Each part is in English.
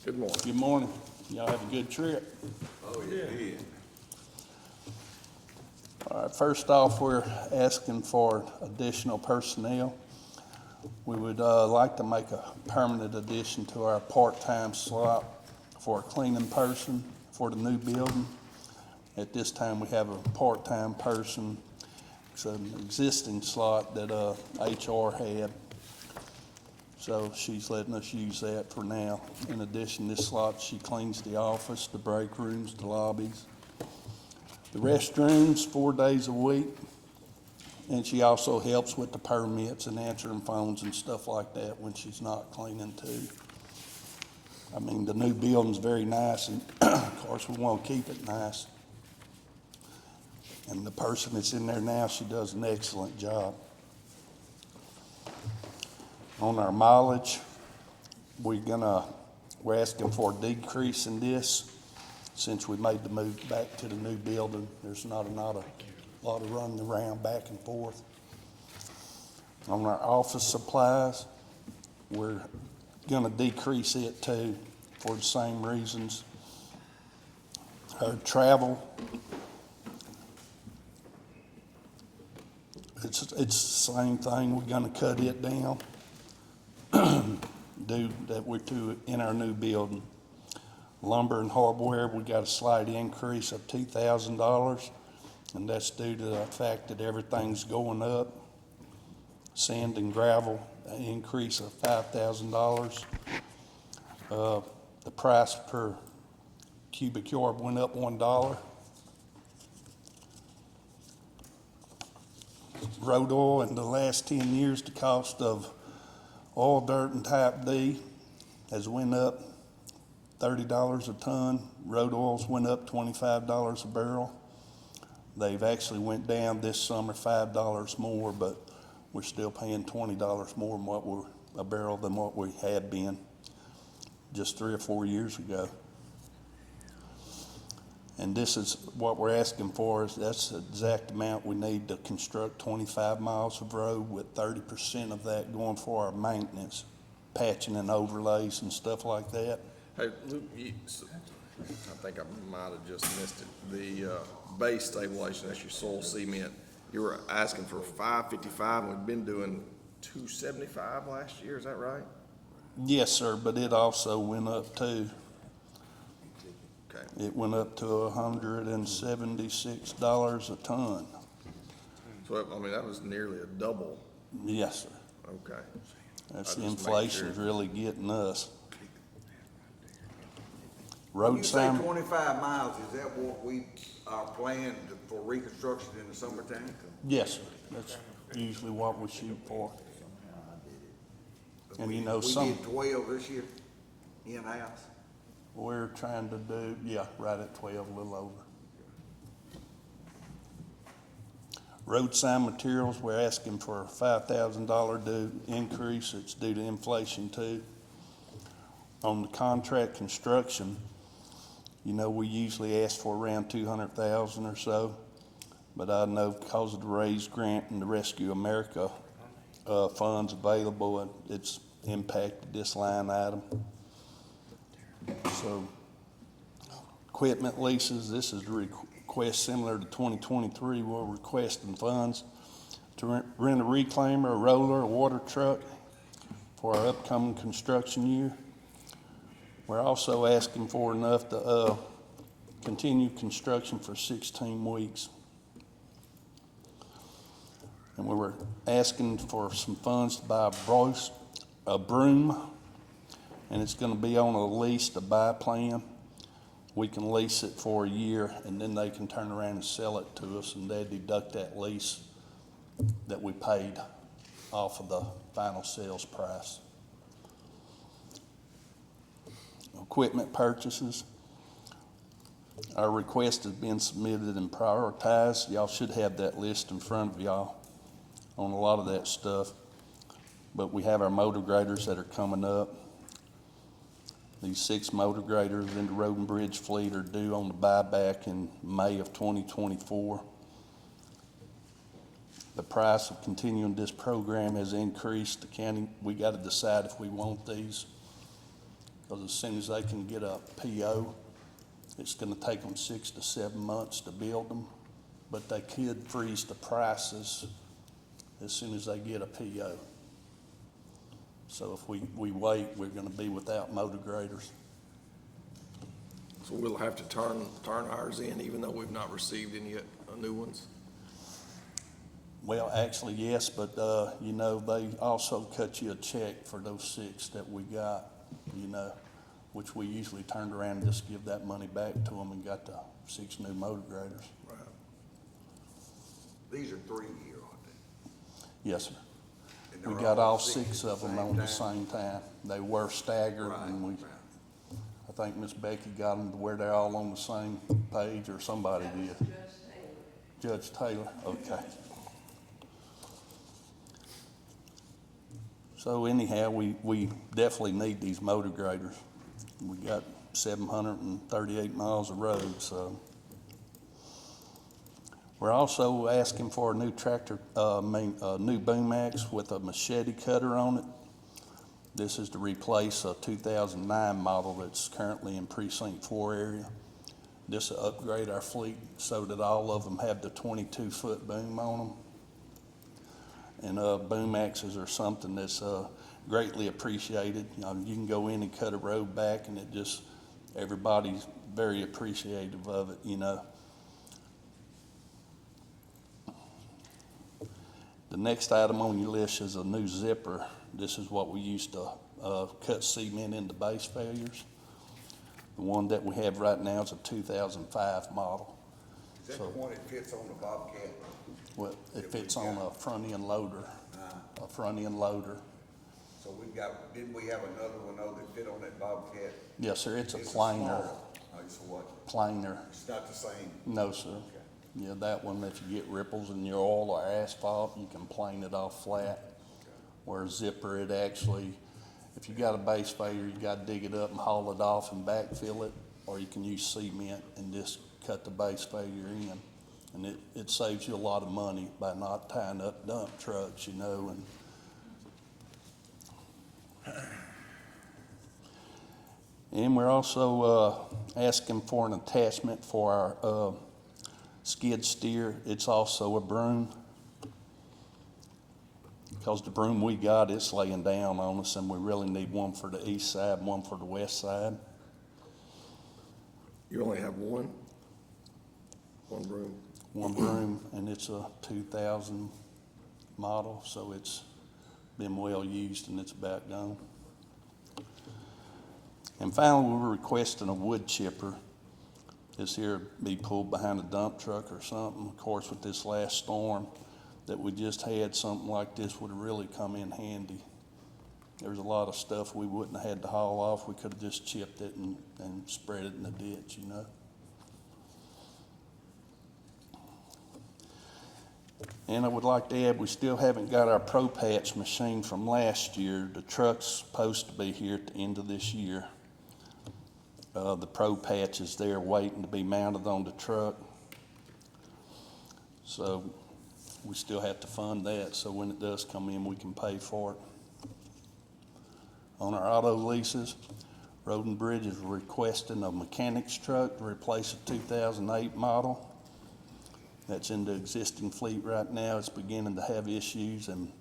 Good morning. Good morning. Y'all have a good trip. Oh, yeah. All right, first off, we're asking for additional personnel. We would like to make a permanent addition to our part-time slot for a cleaning person for the new building. At this time, we have a part-time person. It's an existing slot that HR had. So she's letting us use that for now. In addition, this slot, she cleans the office, the break rooms, the lobbies, the restrooms 4 days a week. And she also helps with the permits and answering phones and stuff like that when she's not cleaning too. I mean, the new building's very nice, and of course, we want to keep it nice. And the person that's in there now, she does an excellent job. On our mileage, we're asking for a decrease in this. Since we made the move back to the new building, there's not a lot of running around back and forth. On our office supplies, we're gonna decrease it too for the same reasons. Our travel, it's the same thing. We're gonna cut it down. Due that we're in our new building. Lumber and hardware, we got a slight increase of $2,000, and that's due to the fact that everything's going up. Sand and gravel, an increase of $5,000. The price per cubic yard went up $1. Road oil, in the last 10 years, the cost of oil, dirt, and type D has went up $30 a ton. Road oils went up $25 a barrel. They've actually went down this summer $5 more, but we're still paying $20 more than a barrel than what we had been just 3 or 4 years ago. And this is what we're asking for, is that's the exact amount we need to construct 25 miles of road, with 30% of that going for our maintenance, patching and overlays and stuff like that. Hey, Luke, I think I might have just missed it. The base stabilization, that's your soil cement. You were asking for $555, and we've been doing $275 last year, is that right? Yes, sir, but it also went up too. Okay. It went up to $176 a ton. So, I mean, that was nearly a double. Yes, sir. Okay. That's I the just make inflation's sure. really getting us. When Road you say sign, 25 miles, is that what we are planned for reconstruction in the summertime? yes, sir. That's usually what we shoot for. And you know, We did 12 this year, in-house. we're trying to do, right at 12, a little over. Road sign materials, we're asking for a $5,000 increase. It's due to inflation too. On the contract construction, you know, we usually ask for around 200,000 or so, but I know because of the raised grant and the Rescue America funds available, it's impacted this line item. So, equipment leases, this is a request similar to 2023. We're requesting funds to rent a reclaimer, a roller, a water truck for our upcoming construction year. We're also asking for enough to continue construction for 16 weeks. And we were asking for some funds to buy a broom, and it's going to be on a lease to buy plan. We can lease it for a year, and then they can turn around and sell it to us, and they deduct that lease that we paid off of the final sales price. Equipment purchases. Our request has been submitted and prioritized. Y'all should have that list in front of y'all on a lot of that stuff. But we have our motor graders that are coming up. These 6 motor graders in the road and bridge fleet are due on the buyback in May of 2024. The price of continuing this program has increased. The county, we got to decide if we want these. because as soon as they can get a PO, it's gonna take them 6 to 7 months to build them, but they could freeze the prices as soon as they get a PO. So if we wait, we're gonna be without motor graders. So we'll have to turn ours in even though we've not received any yet, new ones? Well, actually, yes, but, you know, they also cut you a check for those 6 that we got, you know, which we usually turned around and just give that money back to them and got the 6 new motor graders. Right. These are 3-year, aren't they? Yes, sir. And We they're got all six 6 at of the them same on the time? same time. They were staggered, Right, and right. I think Miss Becky got them to where they're all on the same page, or somebody did. Judge Taylor, okay. So anyhow, we definitely need these motor graders. We got 738 miles of road, so. We're also asking for a new tractor, new boom axe with a machete cutter on it. This is to replace a 2009 model that's currently in Precinct 4 area. This will upgrade our fleet so that all of them have the 22-foot boom on them. And boom axes are something that's greatly appreciated. You know, you can go in and cut a road back, and everybody's very appreciative of it, you know. The next item on your list is a new zipper. This is what we used to cut cement into base failures. The one that we have right now is a 2005 model. Is that the one that fits on the Bobcat? Well, it fits on a front-end loader, So didn't we have another one though that fit on that Bobcat? Yes, sir, it's a It's planer, small. Oh, it's a what? planer. It's not the same. No, sir. Okay. Yeah, that one, if you get ripples in your oil or asphalt, you can plane it off flat. Where a zipper, it actually, if you got a base failure, you gotta dig it up and haul it off and backfill it, or you can use cement and just cut the base failure in. And it saves you a lot of money by not tying up dump trucks, you know, and we're also asking for an attachment for our skid steer. It's also a broom. Because the broom we got, it's laying down on us, and we really need one for the east side, one for the west side. You only have one? One broom? One broom, and it's a 2000 model, so it's been well used and it's about gone. And finally, we were requesting a wood chipper. This here be pulled behind a dump truck or something. Of course, with this last storm that we just had, something like this would have really come in handy. There's a lot of stuff we wouldn't have had to haul off. We could have just chipped it and spread it in the ditch, you know. And I would like to add, we still haven't got our Pro Patch machine from last year. The truck's supposed to be here at the end of this year. The Pro Patch is there waiting to be mounted on the truck. So we still have to fund that, so when it does come in, we can pay for it. On our auto leases, Road and Bridge is requesting a mechanic's truck to replace a 2008 model. That's in the existing fleet right now. It's beginning to have issues, and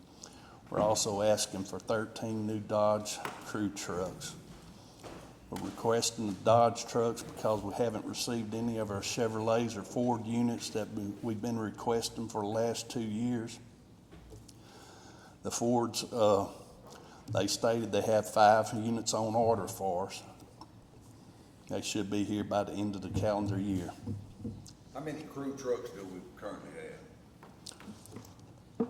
we're also asking for 13 new Dodge crew trucks. We're requesting the Dodge trucks because we haven't received any of our Chevrolets or Ford units that we've been requesting for the last 2 years. The Fords, they stated they have 5 units on order for us. They should be here by the end of the calendar year. How many crew trucks do we currently have?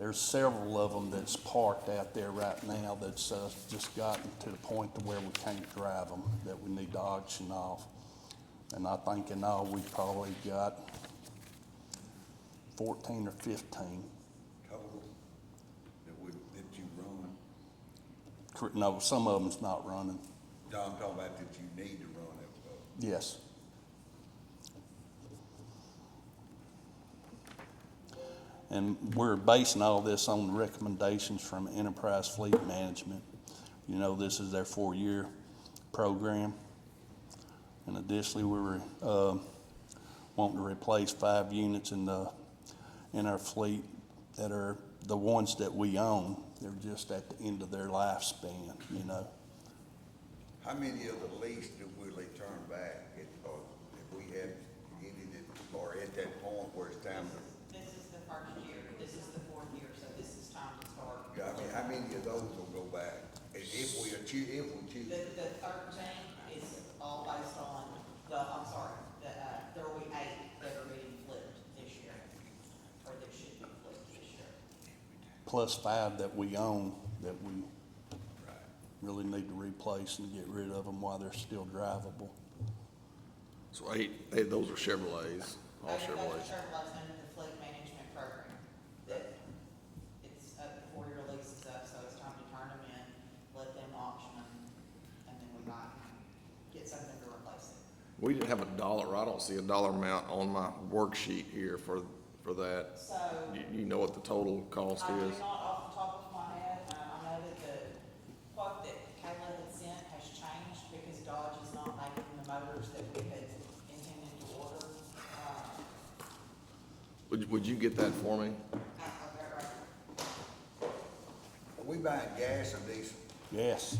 There's several of them that's parked out there right now that's just gotten to the point to where we can't drive them, that we need to auction off. And I think in all, we've probably got 14 or 15. Total that you run? No, some of them's not running. No, I'm talking about that you need to run it. Yes. And we're basing all this on the recommendations from Enterprise Fleet Management. You know, this is their 4-year program. And additionally, we were wanting to replace 5 units in our fleet that are the ones that we own. They're just at the end of their lifespan, you know. How many of the lease will they turn back if we had any that are at that point where it's time to? This is the first year, this is the 4th year, so this is time to start. Yeah, I mean, how many of those will go back? If we choose. The 13 is all based on, there will be 8 that are being flipped this year, or that should be flipped this year. Plus 5 that we own that we really need to replace and get rid of them while they're still drivable. So eight, those are Chevrolets, all Those are Chevrolets. Chevrolets under the fleet management program, that it's up, the 4-year lease is up, so it's time to turn them in, let them auction them, and then we might get something to replace it. We didn't have a dollar, I don't see a dollar amount on my worksheet here for that. So. You know what the total cost I do is? not off the top of my head, I know that the quote that Kayla had sent has changed because Dodge is not making the motors that we had intended to order. Would you get that for me? Are we buying gas or diesel? Yes.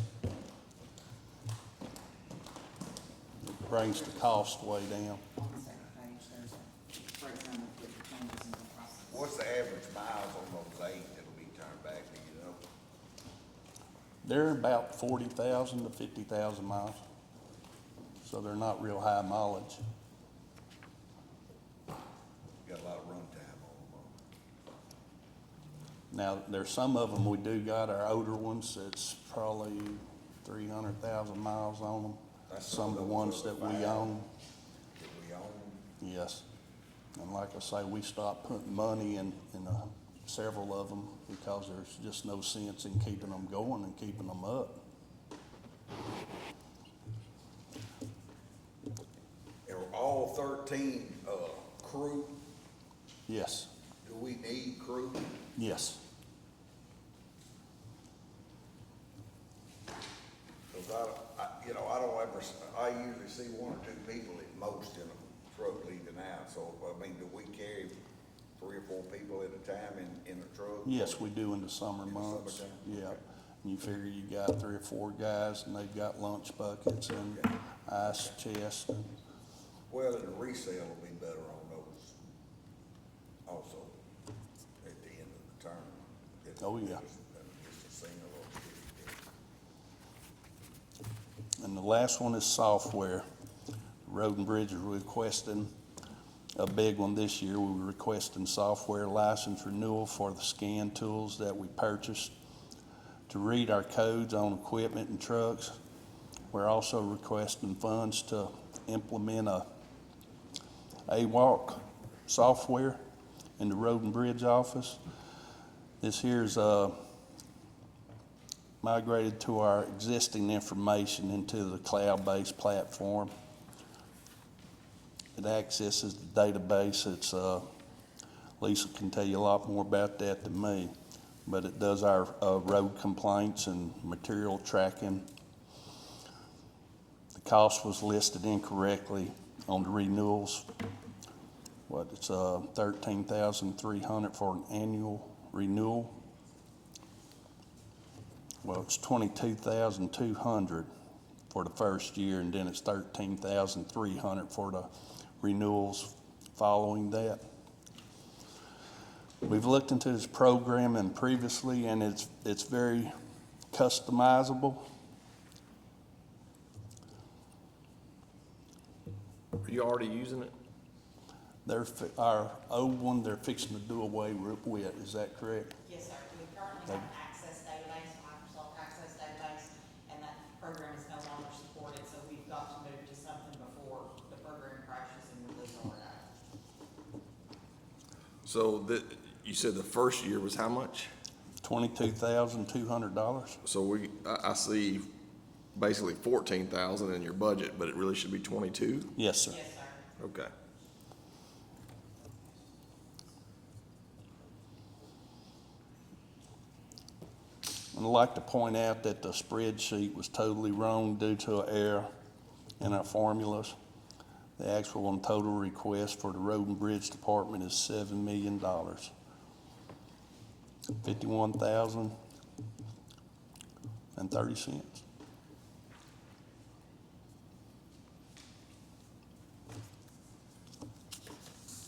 It brings the cost way down. On the second page, there's a breakdown of the changes in the process. What's the average miles on those 8 that'll be turned back, do you know? They're about 40,000 to 50,000 miles. So they're not real high mileage. Got a lot of runtime on them. Now, there's some of them we do got, our older ones, it's probably 300,000 miles on them. That's Some of the those ones are that the we five. own, That we own. yes. And like I say, we stopped putting money in several of them because there's just no sense in keeping them going and keeping them up. Are all 13 crew? Yes, Do we need crew? yes. Because I don't ever, I usually see 1 or 2 people at most in a truck leaving out. So, I mean, do we carry 3 or 4 people at a time in a truck? Yes, we do in the summer In the months. summertime? Yeah. And you figure you got 3 or 4 guys and they've got lunch buckets and ice chest. Well, and the resale will be better on those also at the end of the term. Oh, yeah. It's a single or And the last one is software. Road and Bridge is requesting a big one this year. We were requesting software license renewal for the scan tools that we purchased to read our codes on equipment and trucks. We're also requesting funds to implement a AWalk software in the Road and Bridge office. This here's migrated to our existing information into the cloud-based platform. It accesses the database. It's Lisa can tell you a lot more about that than me, but it does our road complaints and material tracking. The cost was listed incorrectly on the renewals. It's $13,300 for an annual renewal. Well, it's $22,200 for the first year, and then it's $13,300 for the renewals following that. We've looked into this program and previously, and it's very customizable. Are you already using it? Our old one, they're fixing to do away with, is that correct? Yes, sir, we currently have an Access database, Microsoft Access database, and that program is no longer supported, so we've got to move to something before the program crashes and we lose all our data. So you said the first year was how much? $22,200. So I see basically 14,000 in your budget, but it really should be 22? Yes, sir. Yes, sir. Okay. I'd like to point out that the spreadsheet was totally wrong due to an error in our formulas. The actual and total request for the Road and Bridge Department is $7 million. 51,030 cents.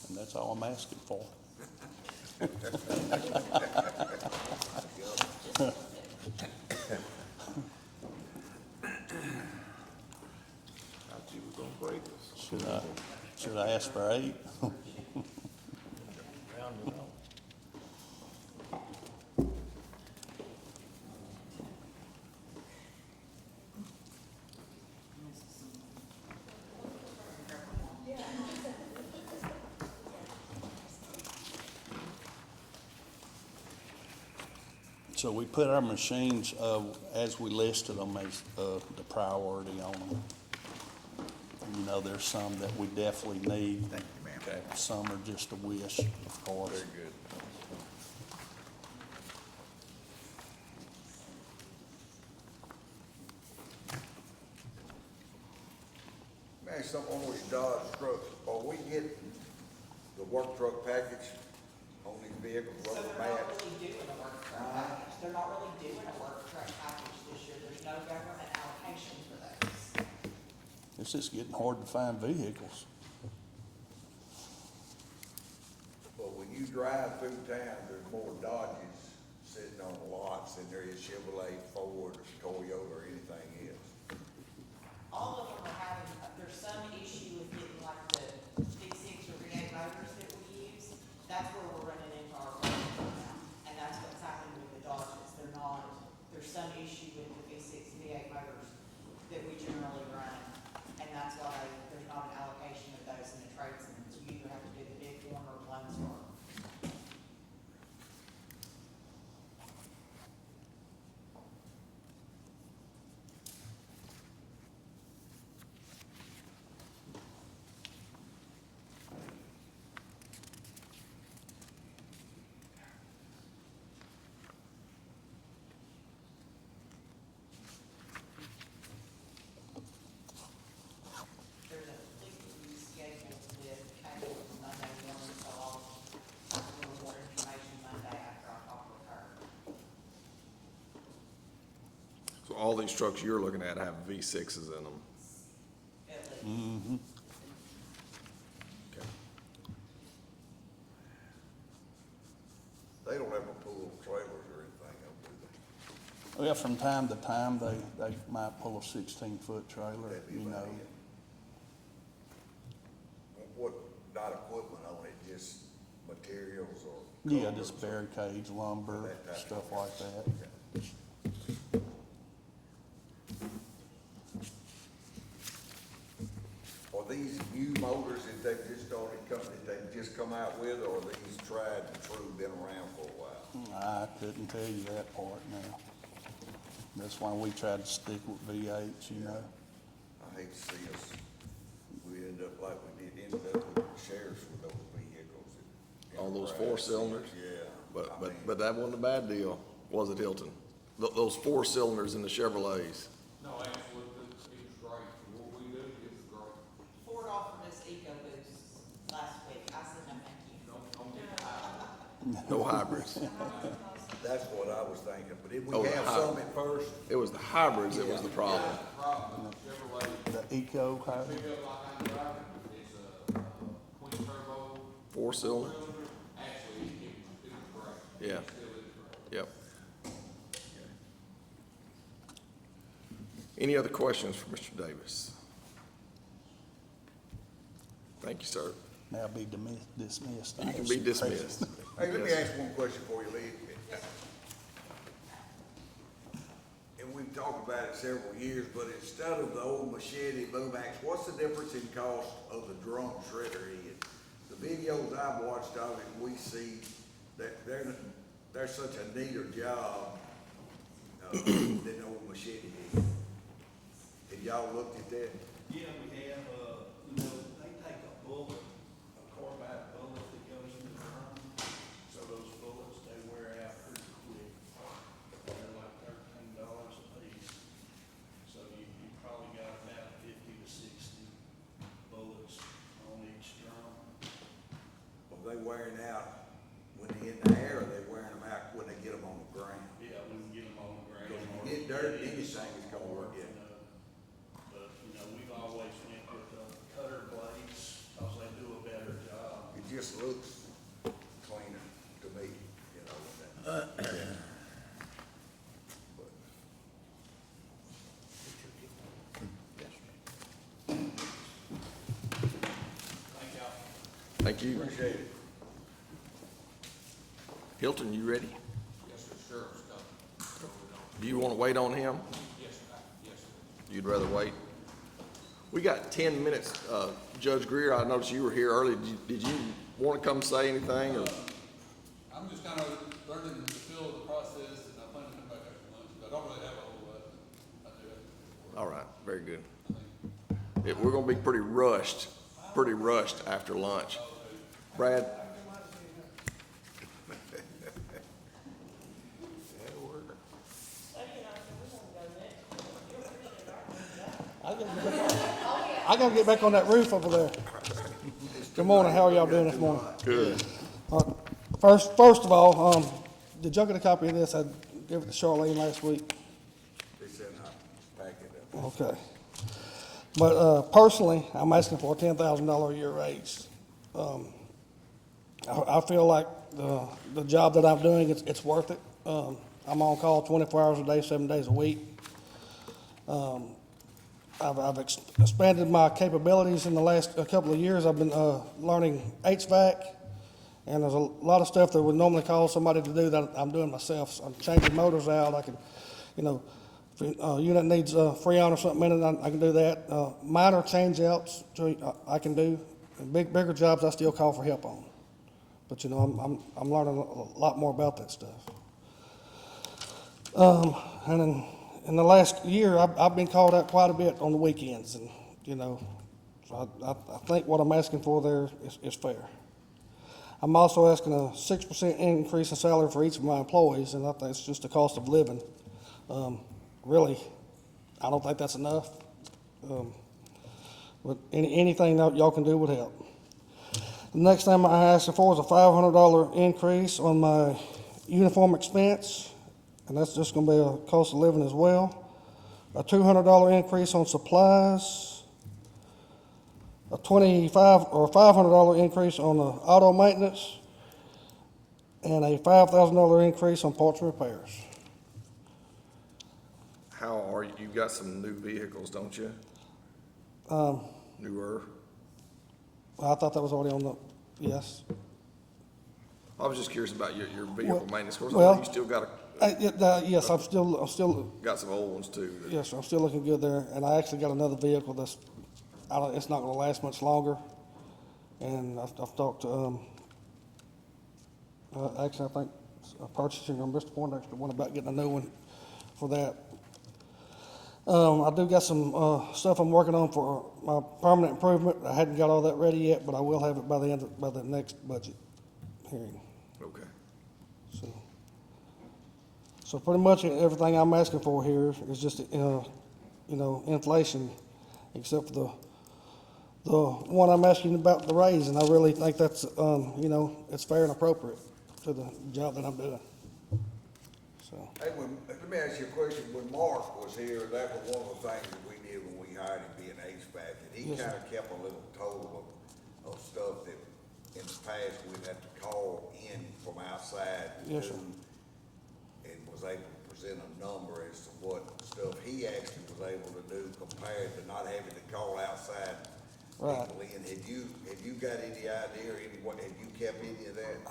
And that's all I'm asking for. Thought you was gonna break us. Should I ask for 8? So we put our machines, as we listed them, as the priority on them. You know, there's some that we definitely need. Thank you, ma'am. Okay, Some are just a wish, of course. very good. Man, something on these Dodge trucks, are we getting the work truck package on these vehicles, So rubber they're not mats? really doing a work truck package, they're not really doing a work truck package this year, there's no government allocation for those. It's just getting hard to find vehicles. But when you drive through town, there's more Dodges sitting on lots than there is Chevrolet, Ford, Toyota, or anything else. All of them are having, there's some issue with getting like the big six or V8 motors that we use. That's where we're running into our problem now. And that's what's happening with the Dodges. They're not, there's some issue with the V6 V8 motors that we generally run. And that's why there's not an allocation of those in the trades. And you either have to do the big one or Lone Star. There's a fleet review scheduled with Cable on Monday morning, so I'll have a little more information Monday after I talk with her. So all these trucks you're looking at have V6s in them. At least. Mm-hmm. Okay. They don't ever pull trailers or anything, do they? Well, from time to time, they might pull a 16-foot trailer, That'd be you know. about it. What, not equipment on it, just materials or? Yeah, just covers or- barricades, lumber, That type of stuff thing. like that. Are these new motors that they've just started coming, that they've just come out with, or are these tried and true, been around for a while? I couldn't tell you that part now. That's why we tried to stick with V8s, you know. I hate to see us, we end up like we did, ended up with the sheriffs with those vehicles. All those 4-cylinders? Yeah. I But, mean, but that wasn't a bad deal, was it, Hilton? Those 4-cylinders in the Chevrolets. No, absolutely, it was great, for what we do, it was great. Ford offered us EcoBoost last week. I said no, thank you. Don't get tired. No hybrids. That's what I was thinking, but did we Oh, the have hybrid. some at first? It was the hybrids that was the problem. Problem, Chevrolet, The Eco hybrid. pick up like I'm driving, it's a, twin turbo 4-cylinder? cylinder, actually, it was great. Yeah. It still is great. Yep. Any other questions for Mr. Davis? Thank you, sir. Now be dismissed. You can be dismissed. Hey, let me Yes. ask one question for you, Lee. And we've talked about it several years, but instead of the old machete boom axe, what's the difference in cost of the drum shredder head? The videos I've watched of it, we see that they're such a neater job, than the old machete head. Have y'all looked at that? Yeah, we have, you know, they take a bullet, a carbide bullet that goes in the drum, so those bullets, they wear out pretty quick. They're like wearing out when they're in the air, or they wearing them out when they get them on the ground? Yeah, we can get them on the ground. Because if you get dirt, anything is gonna work in. But, we've always went with cutter blades, cause they do a better job. It just looks cleaner to me, with that. Thank y'all. Thank you. Appreciate it. Hilton, you ready? Yes, sir, sheriff's coming. Do you want to wait on him? Yes, sir. Yes, sir. You'd rather wait? We got 10 minutes. Judge Greer, I noticed you were here early. Did you want to come say anything, or? I'm just kind of learning the feel of the process, and I plan to come back after lunch, but I don't really have a whole lot. I do have to work. All right, very good. We're gonna be pretty rushed after lunch. Brad? I gotta get back on that roof over there. Good morning, how are y'all doing this morning? Good. First of all, did y'all get a copy of this? I gave it to Charlene last week. They said I pack it up. Okay. But, personally, I'm asking for a $10,000 a year raise. I feel like the job that I'm doing, it's worth it. I'm on call 24 hours a day, 7 days a week. I've expanded my capabilities in the last couple of years. I've been learning HVAC, and there's a lot of stuff that would normally call somebody to do that I'm doing myself. So I'm changing motors out. I can, if a unit needs Freon or something in it, I can do that. Minor change-outs I can do. And bigger jobs I still call for help on. But I'm learning a lot more about that stuff. And in the last year, I've been called out quite a bit on the weekends, and so I think what I'm asking for there is fair. I'm also asking a 6% increase in salary for each of my employees, and I think it's just the cost of living. Really, I don't think that's enough. But anything that y'all can do would help. The next thing I asked for is a $500 increase on my uniform expense, and that's just going to be a cost of living as well. A $200 increase on supplies, a $25 or $500 increase on the auto maintenance, and a $5,000 increase on parts and repairs. How are you? You've got some new vehicles, don't you? Newer? I thought that was already on the, yes. I was just curious about your vehicle Well- maintenance. Of course, I well- know you still got Yes, I'm still, got some old ones too. yes, I'm still looking good there, and I actually got another vehicle that's, it's not gonna last much longer. And I've talked to, actually, I think purchasing on Mr. Poindexter, one about getting a new one for that. I do got some, stuff I'm working on for my permanent improvement. I hadn't got all that ready yet, but I will have it by the next budget hearing, Okay. so pretty much everything I'm asking for here is just, inflation, except for the one I'm asking about the raise, and I really think that's, it's fair and appropriate to the job that I'm doing. So, Hey, let me ask you a question. When Mark was here, that was one of the things that we did when we hired him being HVAC, and he Yes, sir. kind of kept a little total of stuff that in the past we'd have to call in from outside to Yes, do, sir. and was able to present a number as to what stuff he actually was able to do compared to not having to call outside Right. people in. Have you got any idea or have you kept any of that?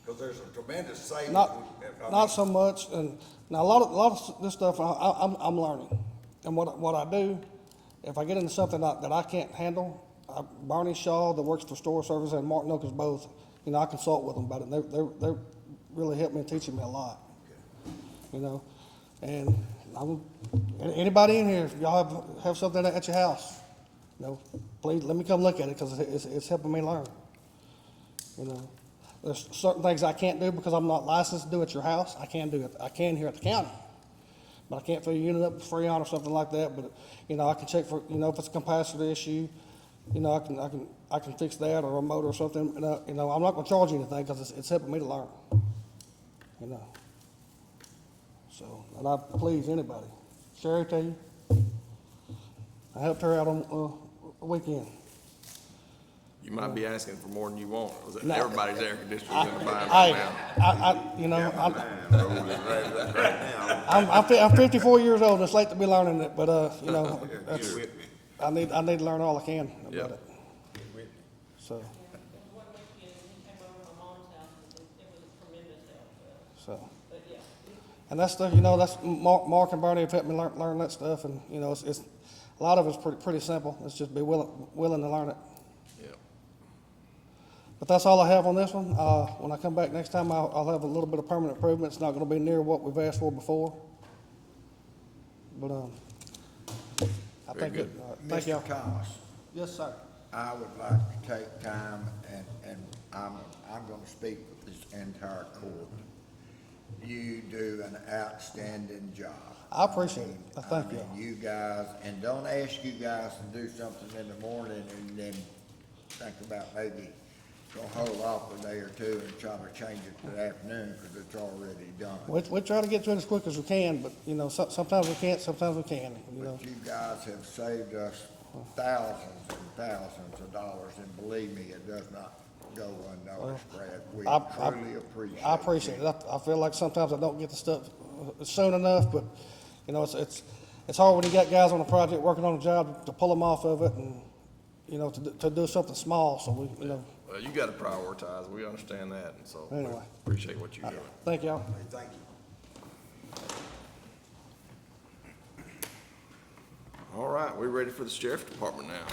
Because there's a tremendous savings. not so much, and now a lot of this stuff I'm learning. And what I do, if I get into something that I can't handle, Barney Shaw, that works for Store Service, and Martin Oakers both, I consult with them about it. They really helped me and teaching me a lot. And anybody in here, if y'all have something at your house, please let me come look at it, because it's helping me learn. There's certain things I can't do because I'm not licensed to do at your house. I can do it. I can here at the county, but I can't fill your unit up with Freon or something like that. But I can check for if it's a capacitor issue. you know, I can fix that or a motor or something, and, you know, I'm not gonna charge you anything, cause it's helping me to learn, you know. So, and I please anybody, Sherry tell you, I helped her out on, a weekend. You might be asking for more than you want. No. Everybody's air conditioner's gonna buy it Hey, right now. you know, Right now, I'm 54 years old, it's late to be learning it, but, you know, that's, I need to learn all I can Yeah. about it. So, One weekend, he came over to my mom's house, it was a tremendous help, so, but yeah. and that's the, you know, that's, Mark and Bernie have helped me learn that stuff, and, you know, it's, a lot of it's pretty simple, it's just be willing to learn it. Yeah. But that's all I have on this one. When I come back next time, I'll have a little bit of permanent improvement. It's not gonna be near what we've asked for before. But, I Very think good. thank y'all. Mr. Thomas, Yes, sir. I would like to take time and I'm gonna speak with this entire court. You do an outstanding job. I appreciate it. Thank you. You guys, and don't ask you guys to do something in the morning and then think about maybe gonna hold off a day or two and try to change it to the afternoon, cause it's already done. We try to get to it as quick as we can, but, you know, sometimes we can't, sometimes we can, you know. But you guys have saved us thousands and thousands of dollars, and believe me, it does not go unnoticed, Brad. We truly appreciate it. I appreciate it. I feel like sometimes I don't get the stuff soon enough, but, you know, it's hard when you got guys on a project working on a job to pull them off of it and, you know, to do something small, so we, you know, Well, you gotta prioritize. We understand that, and so we Anyway. appreciate what you're doing. thank y'all. Thank you. All right, we're ready for the sheriff's department now.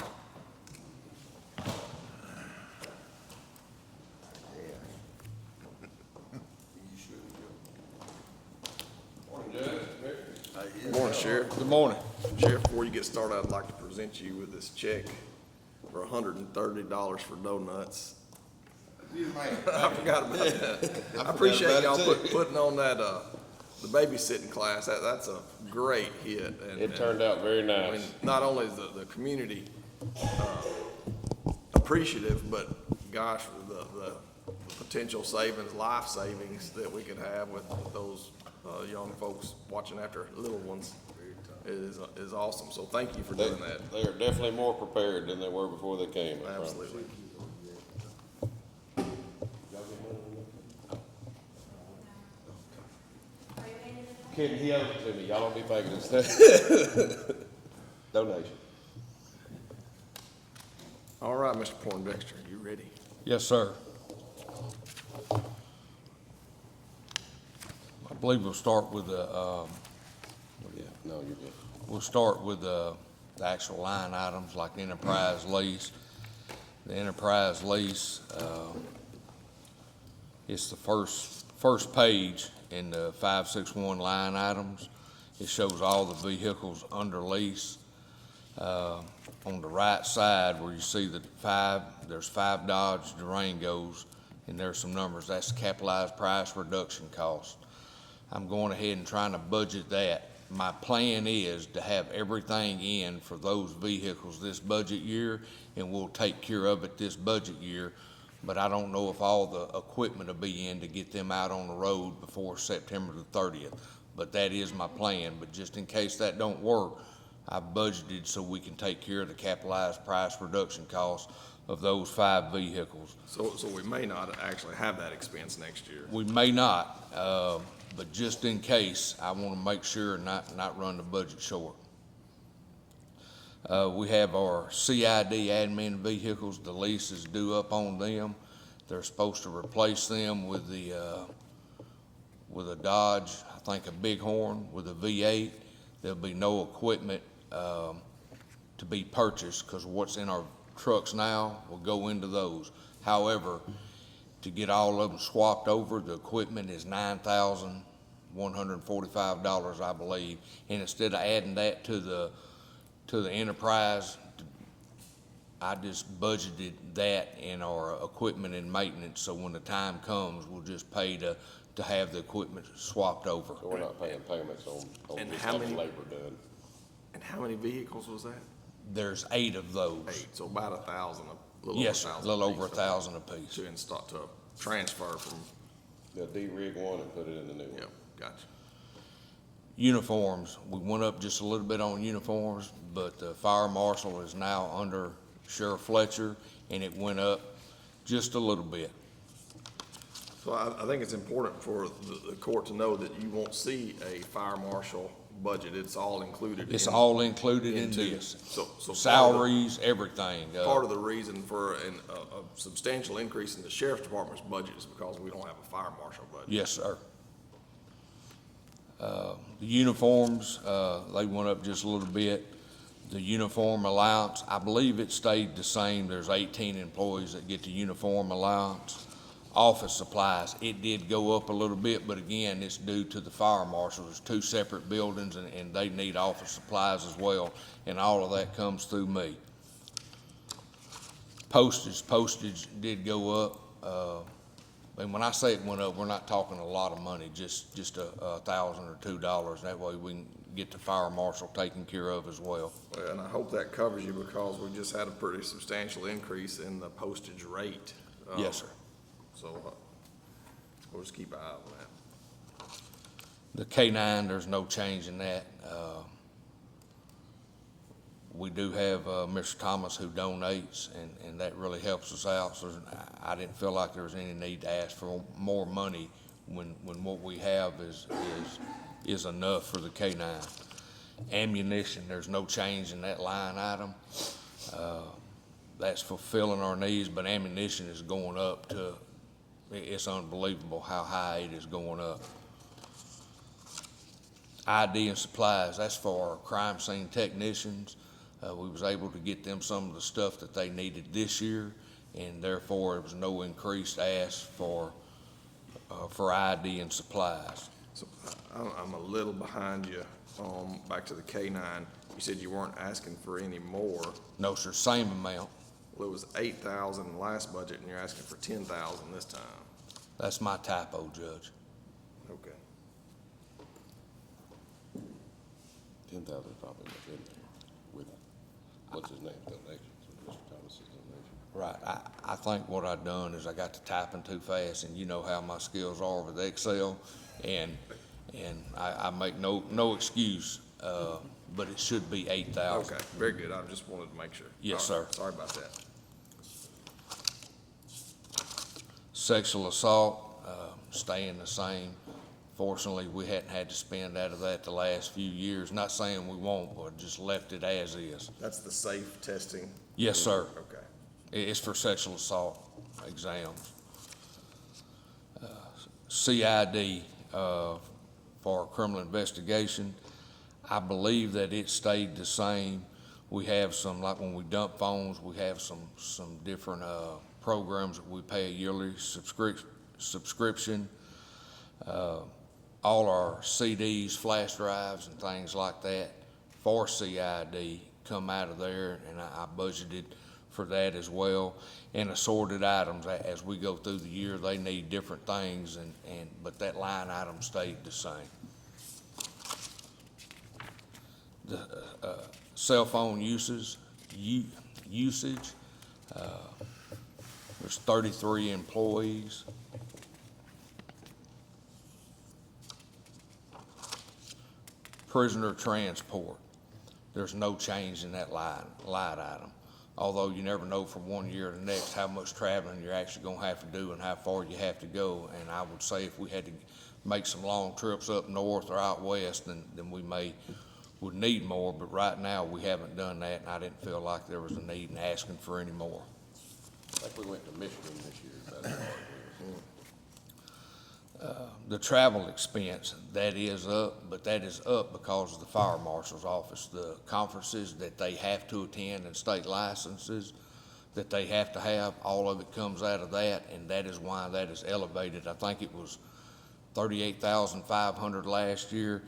Morning, Sheriff. Good morning. Sheriff, before you get started, I'd like to present you with this check for $130 for donuts. I forgot about that. I appreciate y'all putting on that, the babysitting class. That's a great hit. And It turned out very I mean, nice. not only is the community, appreciative, but gosh, the potential savings, life savings that we could have with those, young folks watching after little ones is awesome. So thank you for They, doing that. they are definitely more prepared than they were before they came, I promise. Absolutely. Kid, he owes it to me, y'all don't be faking this. Donation. All right, Mr. Poindexter, you ready? Yes, sir. I believe we'll start with the, Yeah, no, you're good. we'll start with the actual line items like the enterprise lease. The enterprise lease, it's the first page in the 561 line items. It shows all the vehicles under lease. On the right side where you see there's 5 Dodge Durangos, and there's some numbers. That's the capitalized price reduction cost. I'm going ahead and trying to budget that. My plan is to have everything in for those vehicles this budget year, and we'll take care of it this budget year. But I don't know if all the equipment will be in to get them out on the road before September the 30th. But that is my plan. But just in case that don't work, I've budgeted so we can take care of the capitalized price reduction cost of those 5 vehicles. So we may not actually have that expense next year. We may not, but just in case, I want to make sure and not run the budget short. We have our CID admin vehicles, the lease is due up on them. They're supposed to replace them with a Dodge, I think a Bighorn with a V8. There'll be no equipment to be purchased because what's in our trucks now will go into those. However, to get all of them swapped over, the equipment is $9,145, I believe. And instead of adding that to the enterprise, I just budgeted that in our equipment and maintenance. So when the time comes, we'll just pay to have the equipment swapped over. So we're not paying payments on And just how having many- labor done. And how many vehicles was that? there's 8 of those. 8, so about 1,000, a little over 1,000. Yes, sir, a little over apiece. 1,000 apiece. To install, to transfer from, They'll de-rig one and put it in the new one. yeah, gotcha. Uniforms, we went up just a little bit on uniforms, but the fire marshal is now under Sheriff Fletcher, and it went up just a little bit. So I think it's important for the court to know that you won't see a fire marshal budget. It's all included. It's in- all included in into- this. So part of the- Salaries, everything. Part of the reason for a substantial increase in the sheriff's department's budget is because we don't have a fire marshal budget. Yes, sir. The uniforms, they went up just a little bit. The uniform allowance, I believe it stayed the same. There's 18 employees that get the uniform allowance. Office supplies, it did go up a little bit, but again, it's due to the fire marshal. There's 2 separate buildings, and they need office supplies as well, and all of that comes through me. Postage did go up. And when I say it went up, we're not talking a lot of money, just $1,000 or $2. That way we can get the fire marshal taken care of as well. Well, and I hope that covers you because we just had a pretty substantial increase in the postage rate. Yes, sir. So we'll just keep an eye on that. The K-9, there's no change in that. We do have Mr. Thomas who donates, and that really helps us out. So I didn't feel like there was any need to ask for more money when what we have is enough for the K-9. Ammunition, there's no change in that line item. That's fulfilling our needs, but ammunition is going up to, it's unbelievable how high it is going up. ID and supplies, that's for our crime scene technicians. We was able to get them some of the stuff that they needed this year, and therefore there was no increased ask for ID and supplies. So I'm a little behind you, back to the K-9. You said you weren't asking for any more. No, sir, same amount. Well, it was 8,000 in the last budget and you're asking for 10,000 this time. That's my typo, Judge. Okay. 10,000 probably was in there with, what's his name, donations, Mr. Thomas's donation. Right, I think what I done is I got to typing too fast, and you know how my skills are with Excel, and I make no excuse, but it should be 8,000. Okay, very good. I just wanted to make sure. Yes, All right, sir. Sorry about that. Sexual assault, staying the same. Fortunately, we hadn't had to spend out of that the last few years. Not saying we won't, but just left it as is. That's the safe testing? Yes, sir. Okay. It's for sexual assault exams. CID, for criminal investigation, I believe that it stayed the same. We have some, like when we dump phones, we have some different, programs that we pay a yearly subscription. All our CDs, flash drives and things like that for CID come out of there, and I budgeted for that as well. And assorted items, as we go through the year, they need different things, but that line item stayed the same. The cell phone usage, there's 33 employees. Prisoner transport, there's no change in that line item. Although you never know from one year to the next how much traveling you're actually gonna have to do and how far you have to go. And I would say if we had to make some long trips up north or out west, then we would need more. But right now, we haven't done that, and I didn't feel like there was a need in asking for any more. I think we went to Michigan this year, that's all. The travel expense, that is up, but that is up because of the fire marshal's office. The conferences that they have to attend and state licenses that they have to have, all of it comes out of that, and that is why that is elevated. I think it was 38,500 last year,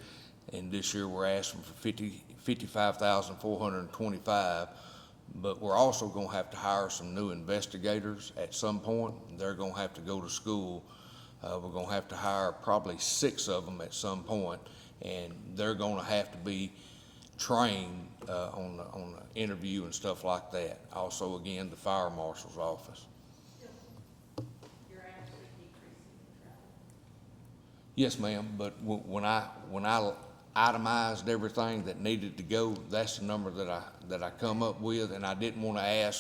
and this year we're asking for 55,425. But we're also gonna have to hire some new investigators at some point. They're gonna have to go to school. We're gonna have to hire probably 6 of them at some point, and they're gonna have to be trained, on the interview and stuff like that. Also, again, the fire marshal's office. You're actually decreasing the travel. Yes, ma'am, but when I itemized everything that needed to go, that's the number that I come up with, and I didn't want to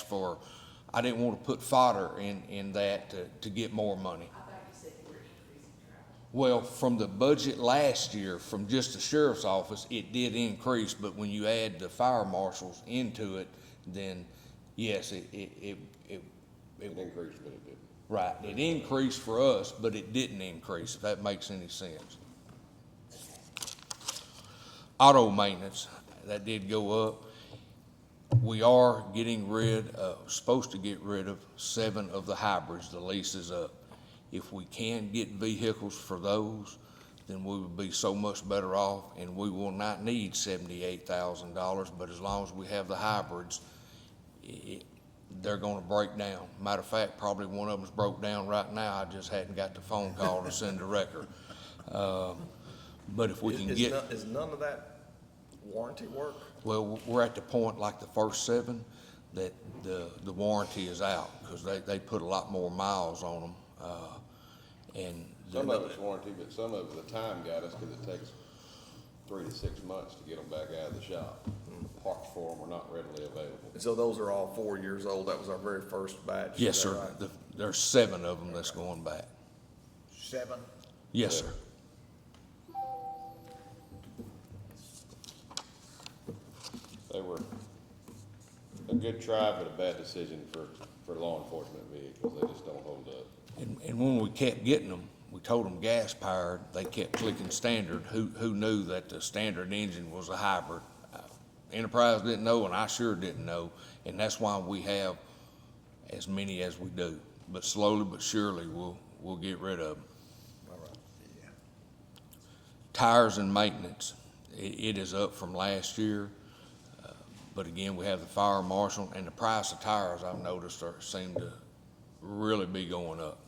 put fodder in that to get more money. I thought you said you were increasing travel. Well, from the budget last year, from just the sheriff's office, it did increase, but when you add the fire marshals into it, then yes, it It increased, but it didn't. right, it increased for us, but it didn't increase, if that makes any sense. Auto maintenance, that did go up. We are supposed to get rid of 7 of the hybrids, the lease is up. If we can get vehicles for those, then we would be so much better off, and we will not need $78,000, but as long as we have the hybrids, they're gonna break down. Matter of fact, probably one of them's broke down right now, I just hadn't got the phone call to send the record. But if we can get. Is none of that warranty work? Well, we're at the point, like the first 7, that the warranty is out, because they put a lot more miles on them, and. Some of it's warranty, but some of it, the time got us, because it takes 3 to 6 months to get them back out of the shop. Parts for them are not readily available. And so those are all 4 years old, that was our very first batch? Yes, is that sir. right? There's 7 of them that's going back. 7? Yes, sir. They were a good try, but a bad decision for law enforcement vehicles. They just don't hold up. And when we kept getting them, we told them gas powered, they kept clicking standard. Who knew that the standard engine was a hybrid? Enterprise didn't know, and I sure didn't know, and that's why we have as many as we do. But slowly but surely, we'll get rid of them. All right, yeah. Tires and maintenance, it is up from last year. But again, we have the fire marshal, and the price of tires, I've noticed, seem to really be going up.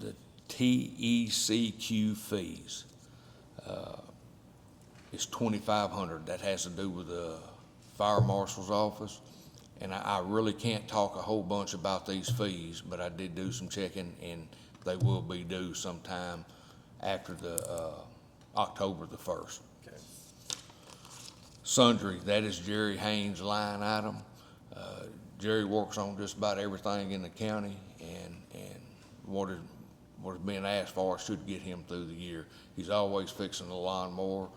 The TECQ fees is $2,500. That has to do with the fire marshal's office. And I really can't talk a whole bunch about these fees, but I did do some checking, and they will be due sometime after the October the 1st. Okay. Sundry, that is Jerry Haynes' line item. Jerry works on just about everything in the county, and what is being asked for should get him through the year. He's always fixing the lawnmower,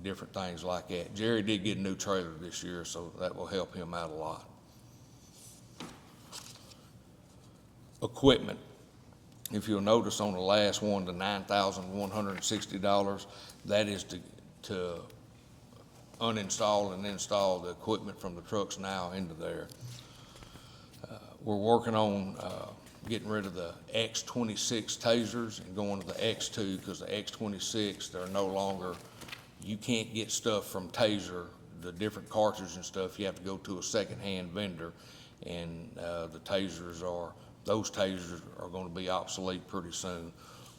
different things like that. Jerry did get a new trailer this year, so that will help him out a lot. Equipment. If you'll notice on the last one, the $9,160, that is to uninstall and install the equipment from the trucks now into there. We're working on getting rid of the X26 tasers and going to the X2, because the X26, they're no longer, you can't get stuff from Taser, the different cartridges and stuff. You have to go to a secondhand vendor, and those tasers are going to be obsolete pretty soon.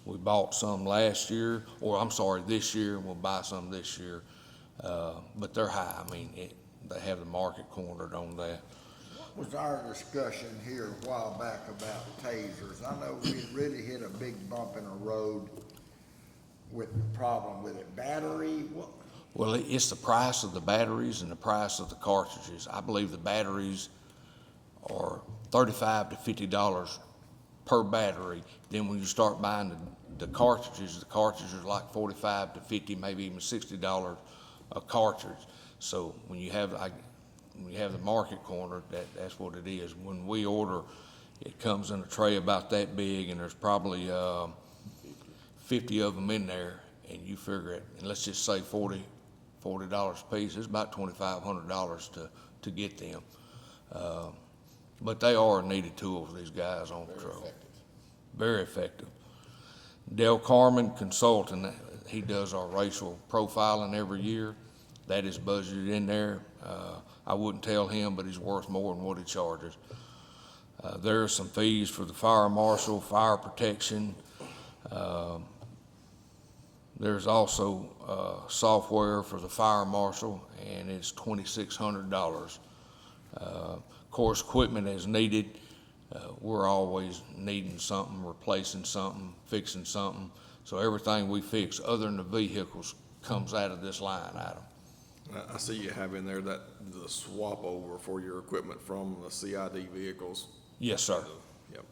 We bought some this year, and we'll buy some this year. But they're high. I mean, they have the market cornered on that. What was our discussion here a while back about tasers? I know we really hit a big bump in the road with the problem with it. Battery, what? Well, it's the price of the batteries and the price of the cartridges. I believe the batteries are $35 to $50 per battery. Then when you start buying the cartridges are like $45 to $50, maybe even $60 a cartridge. So when you have the market corner, that's what it is. When we order, it comes in a tray about that big, and there's probably 50 of them in there, and you figure it, and let's just say $40 a piece, it's about $2,500 to get them. But they are a needed tool for these guys on patrol. Very effective. Dale Carmen Consulting, he does our racial profiling every year. That is budgeted in there. I wouldn't tell him, but he's worth more than what he charges. There are some fees for the fire marshal, fire protection. There's also software for the fire marshal, and it's $2,600. Of course, equipment is needed. We're always needing something, replacing something, fixing something. So everything we fix, other than the vehicles, comes out of this line item. I see you have in there that the swap over for your equipment from the CID vehicles. Yes, sir. Yep.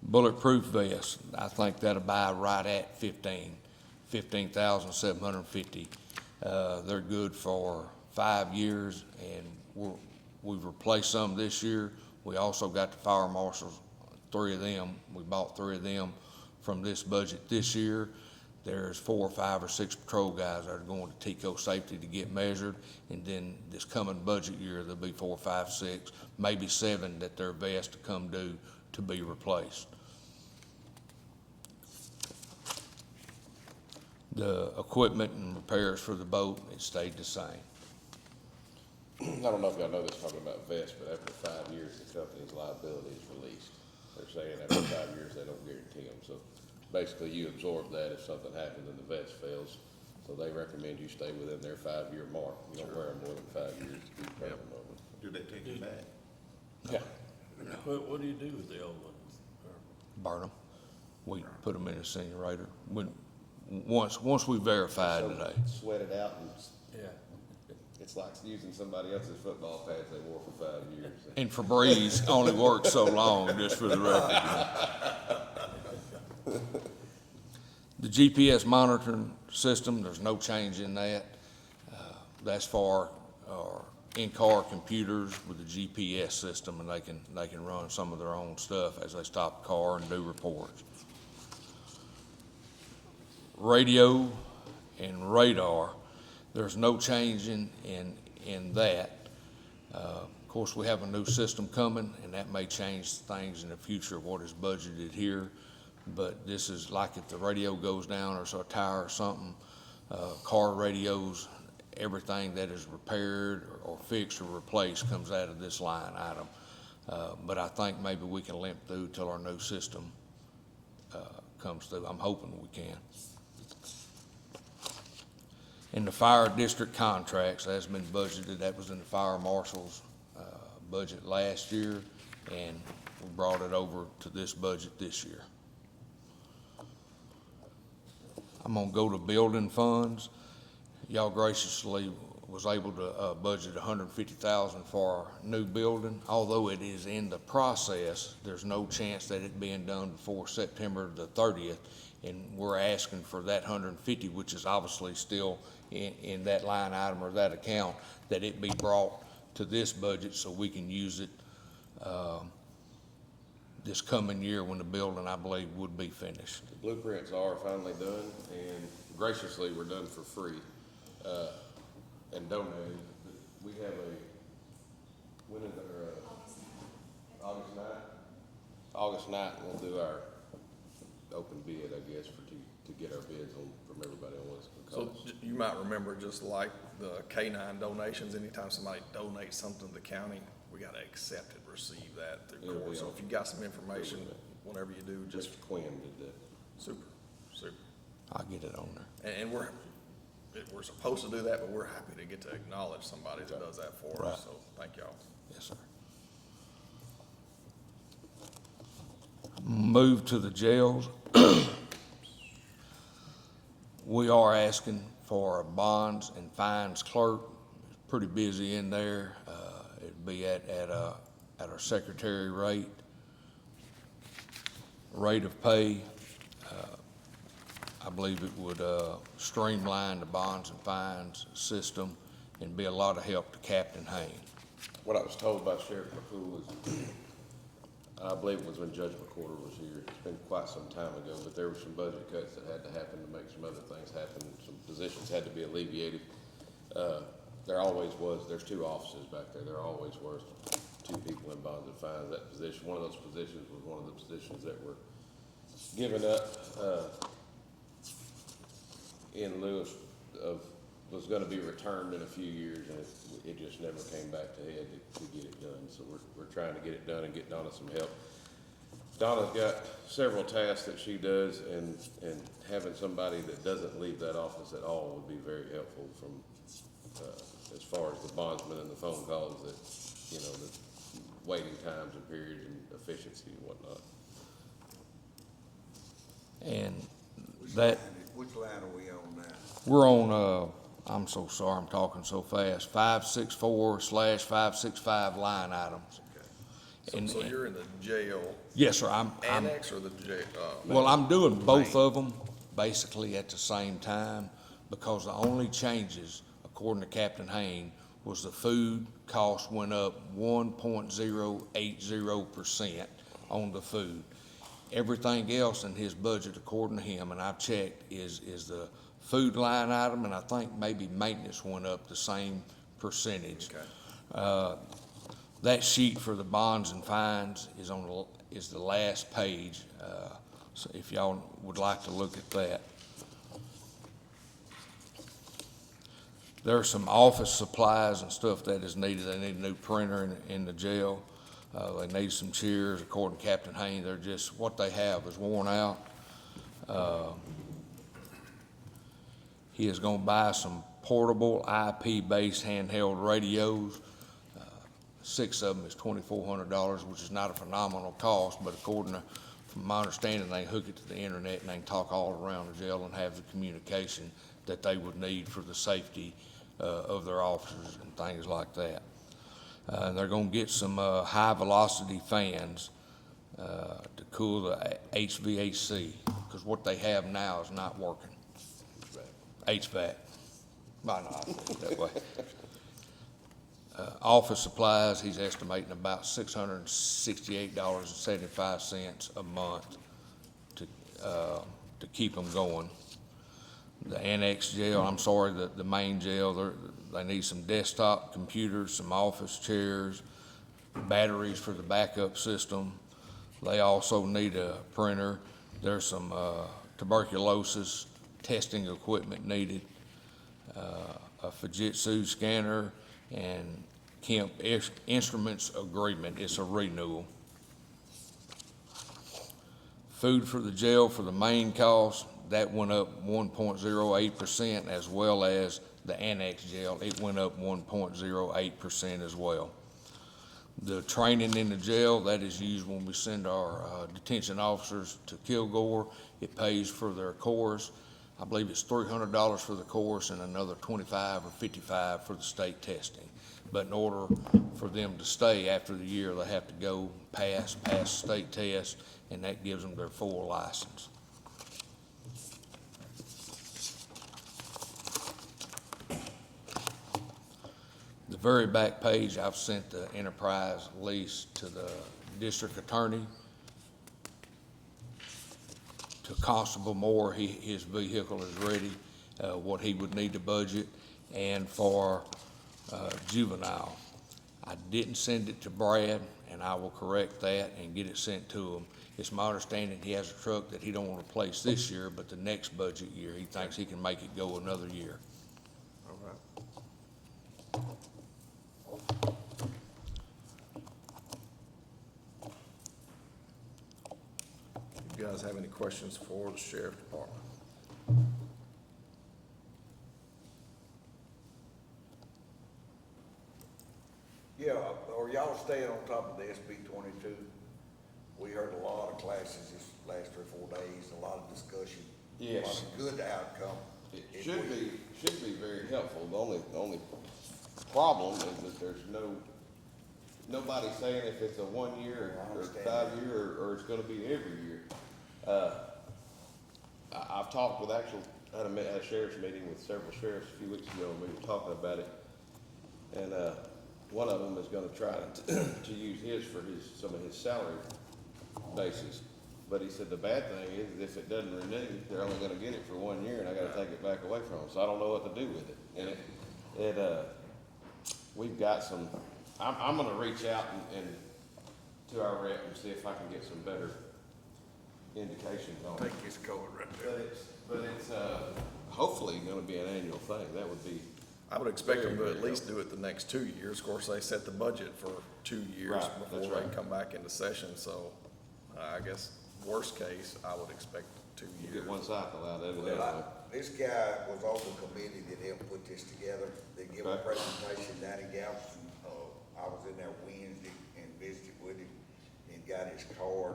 Bulletproof vest, I think that'll buy right at 15,750. They're good for 5 years, and we've replaced some this year. We also got the fire marshals, 3 of them. We bought 3 of them from this budget this year. There's 4 or 5 or 6 patrol guys that are going to TECO Safety to get measured, and then this coming budget year, there'll be 4, 5, 6, maybe 7 that their vests to come due to be replaced. The equipment and repairs for the boat, it stayed the same. I don't know if y'all know this, talking about vests, but after 5 years, the company's liability is released. They're saying after 5 years, they don't guarantee them. So basically, you absorb that if something happens and the vest fails. So they recommend you stay within their 5-year mark. You don't wear them more than 5 years to keep covering over. Do they take it back? Yeah. What do you do with the old ones? Burn them. We put them in a incinerator. Once we verified today. Sweat it out, and Yeah. it's like using somebody else's football pads they wore for 5 years. And Febreze only worked so long, just for the record. The GPS monitoring system, there's no change in that. That's for our in-car computers with the GPS system, and they can run some of their own stuff as they stop the car and do reports. Radio and radar, there's no change in that. Of course, we have a new system coming, and that may change things in the future of what is budgeted here. But this is like if the radio goes down or so a tire or something, car radios, everything that is repaired or fixed or replaced comes out of this line item. But I think maybe we can limp through till our new system comes through. I'm hoping we can. In the fire district contracts, that's been budgeted, that was in the fire marshal's budget last year, and we brought it over to this budget this year. I'm gonna go to building funds. Y'all graciously was able to budget $150,000 for our new building. Although it is in the process, there's no chance that it being done before September the 30th, and we're asking for that 150, which is obviously still in that line item or that account, that it be brought to this budget so we can use it this coming year when the building, I believe, would be finished. The blueprints are finally done, and graciously, we're done for free, and donated. We have when is our, August 9th? August 9th, we'll do our open bid, I guess, to get our bids from everybody on what's So gonna cost. you might remember, just like the K-9 donations, anytime somebody donates something to the county, we gotta accept it, receive that through It'll court. be So on- if you got some information, whenever you do, just Mr. Quinn did that. super. I'll get it on there. And we're supposed to do that, but we're happy to get to acknowledge somebody that does that for Right. us, so thank y'all. Yes, sir. Move to the jails. We are asking for a bonds and fines clerk. It's pretty busy in there. It'd be at our secretary rate of pay. I believe it would streamline the bonds and fines system and be a lot of help to Captain Hayne. What I was told by Sheriff McCool is, I believe it was when Judge McCorder was here, it's been quite some time ago, but there were some budget cuts that had to happen to make some other things happen, some positions had to be alleviated. There always was, there's 2 offices back there, there always was 2 people in bonds and fines. That position, one of those positions was one of the positions that were given up, in lieu of was gonna be returned in a few years, and it just never came back to head to get it done. So we're trying to get it done and get Donna some help. Donna's got several tasks that she does, and having somebody that doesn't leave that office at all would be very helpful from, as far as the bondsman and the phone calls that, you know, the waiting times and periods and efficiency and whatnot. And Which that, line are we on now? we're on, I'm so sorry, I'm talking so fast, 564/565 line items. And- So you're in the jail Yes, sir, I'm, annex or the jail? well, I'm doing both of them basically at the same time, because the only changes, according to Captain Hain, was the food cost went up 1.080% on the food. Everything else in his budget, according to him, and I've checked, is the food line item, and I think maybe maintenance went up the same percentage. Okay. That sheet for the bonds and fines is is the last page, so if y'all would like to look at that. There are some office supplies and stuff that is needed. They need a new printer in the jail. They need some chairs, according to Captain Hain. They're just, what they have is worn out. He is gonna buy some portable IP-based handheld radios. 6 of them is $2,400, which is not a phenomenal cost, but according to, from my understanding, they hook it to the internet and they can talk all around the jail and have the communication that they would need for the safety of their officers and things like that. And they're gonna get some high-velocity fans to cool the HVAC, because what they have now is not working. HVAC. Might not say it that way. Office supplies, he's estimating about $668.75 a month to keep them going. The annex jail, I'm sorry, the main jail, they need some desktop computers, some office chairs, batteries for the backup system. They also need a printer. There's some tuberculosis testing equipment needed, a Fujitsu scanner, and Kemp Instruments agreement. It's a renewal. Food for the jail for the main cost, that went up 1.08%, as well as the annex jail, it went up 1.08% as well. The training in the jail, that is used when we send our detention officers to Kilgore. It pays for their course. I believe it's $300 for the course and another $25 or $55 for the state testing. But in order for them to stay after the year, they have to go pass the state test, and that gives them their full license. The very back page, I've sent the enterprise lease to the district attorney. To Constable Moore, his vehicle is ready, what he would need to budget, and for juvenile. I didn't send it to Brad, and I will correct that and get it sent to him. It's my understanding he has a truck that he don't want to replace this year, but the next budget year, he thinks he can make it go another year. All right. You guys have any questions for the sheriff department? Yeah, are y'all staying on top of the SB 22? We heard a lot of classes this last 3 or 4 days, a lot of discussion. Yes. A lot of good outcome. It If should we- be very helpful. The only problem is that there's nobody saying if it's a 1 year I or understand 5 year or it's gonna be every year. I've talked with had a sheriff's meeting with several sheriffs a few weeks ago, and we were talking about it. And, one of them is gonna try to use his for some of his salary basis. But he said the bad thing is if it doesn't renew, they're only gonna get it for 1 year, and I gotta take it back away from them, so I don't know what to do with it. And we've got some, I'm gonna reach out and to our rep and see if I can get some better indications on it. Take his card right there. But it's hopefully gonna be an annual thing. That would be, I would expect them to Very, at very least do it the next 2 years. Of course, they set the budget for 2 years Right, that's before they right. come back into session, so I guess, worst case, I would expect 2 You years. get one cycle out of it Well, anyway. this guy was on the committee that helped put this together. They give a Okay. presentation down in Galveston. I was in there Wednesday and visited with him and got his card.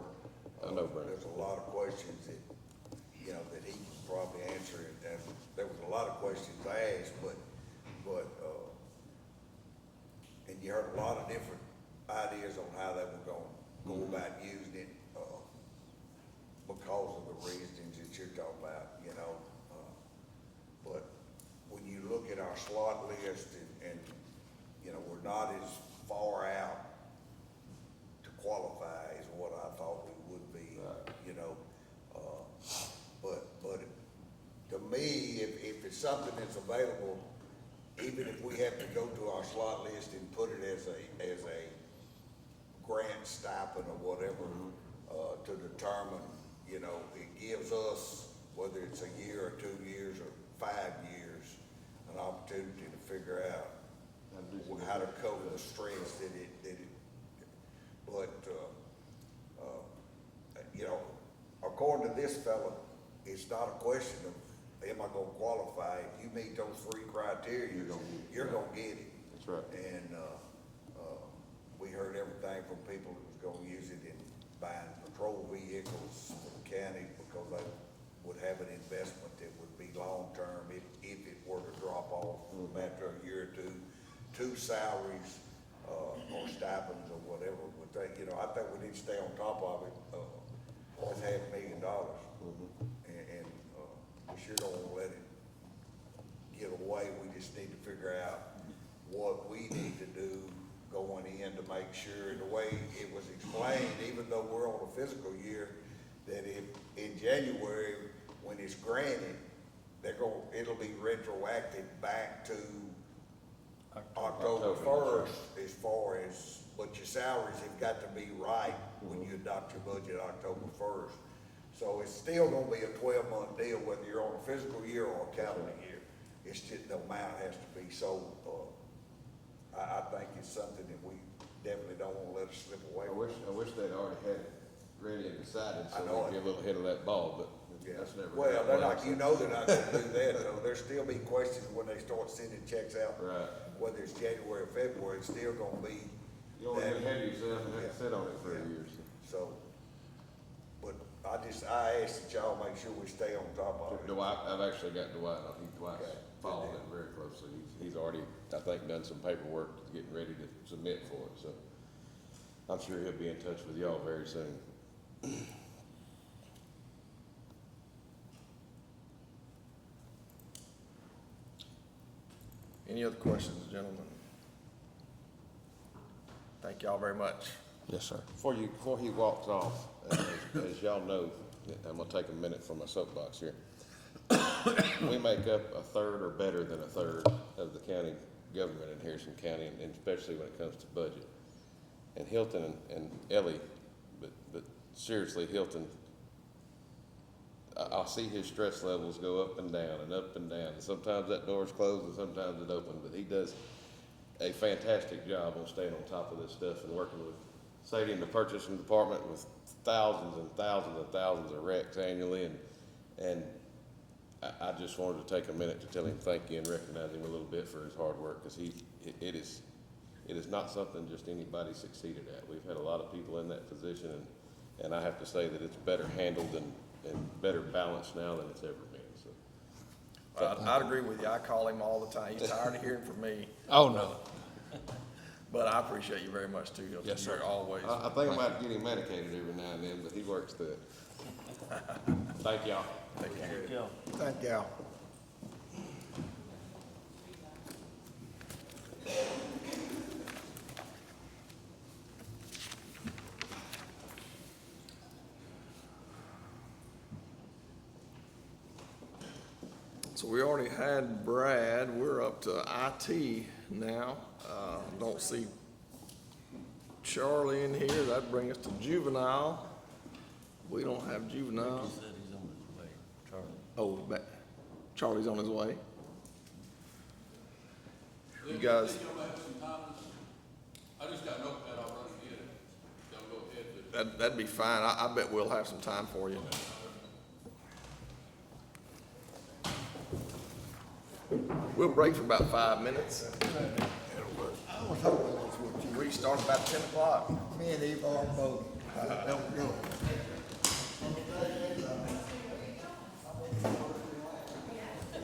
I know, Brandon. There's a lot of questions that, that he can probably answer, and there was a lot of questions asked, but, and you heard a lot of different ideas on how they were gonna go about using it, because of the reasons that you're talking about, but when you look at our slot list and, we're not as far out to qualify as what I thought we would be, but to me, if it's something that's available, even if we have to go to our slot list and put it as a grant stipend or whatever, to determine, it gives us, whether it's a year or 2 years or 5 years, an opportunity to figure out how to cover the stress that it, but, according to this fella, it's not a question of, am I gonna qualify? If you meet those 3 criteria, you're gonna get it. That's right. And, we heard everything from people that was gonna use it in buying patrol vehicles for the county because they would have an investment that would be long-term if it were to drop off after a year or two. 2 salaries, or stipends or whatever, but they, I think we need to stay on top of it, with $500,000. And, we sure don't wanna let it get away. We just need to figure out what we need to do going in to make sure, the way it was explained, even though we're on a fiscal year, that if in January, when it's granted, it'll be retroactive back to October first, as far as, but your salaries have got to be right when you adopt your budget October first. So it's still gonna be a 12-month deal, whether you're on a fiscal year or a calendar year. It's just, the amount has to be so, I think it's something that we definitely don't wanna let it slip away. I wish they'd already had it ready and decided, I so know we'd it. be a little ahead of that ball, but Yeah. that's never. Well, they're not, happened. they're not gonna do that, though. There'll still be questions when they start sending checks out. Right. Whether it's January or February, it's still gonna be. You don't want to that- get ahead of yourself and have to Yeah. sit on it for a Yeah. year. So, but I ask that y'all make sure we stay on top of it. Dwight, I've actually got Dwight's Okay. following it very closely. He's already, I think, done some paperwork, getting ready to submit for it, so I'm sure he'll be in touch with y'all very soon. Any other questions, gentlemen? Thank y'all very much. Yes, sir. Before he walks off, as y'all know, I'm gonna take a minute for my soapbox here. We make up a third or better than a third of the county government in Harrison County, and especially when it comes to budget. And Hilton and Ellie, but seriously, Hilton, I'll see his stress levels go up and down and up and down. And sometimes that door's closed and sometimes it's open, but he does a fantastic job on staying on top of this stuff and working with Sadie in the purchasing department with thousands and thousands and thousands of wrecks annually. And I just wanted to take a minute to tell him thank you and recognize him a little bit for his hard work, because it is not something just anybody succeeded at. We've had a lot of people in that position, and I have to say that it's better handled and better balanced now than it's ever been, so. I'd agree with you. I call him all the time. He's tired of hearing from me, Oh, no. but I appreciate you very much too, Hilton. Yes, sir. You're always. I think I might get him medicated every now and then, but he works through it. Thank y'all. Thank you. Thank y'all. So we already had Brad. We're up to IT now. Don't see Charlie in here. That'd bring us to juvenile. We don't have juvenile. Oh, Charlie's on his way. You guys, Think y'all may have some time, I just got a notepad, I'll run and get it. Y'all go ahead, but That'd be fine. I bet we'll have some time for you. We'll break for about 5 minutes. I was hoping that's what you, We start about 10 o'clock. me and Eve are both, don't go.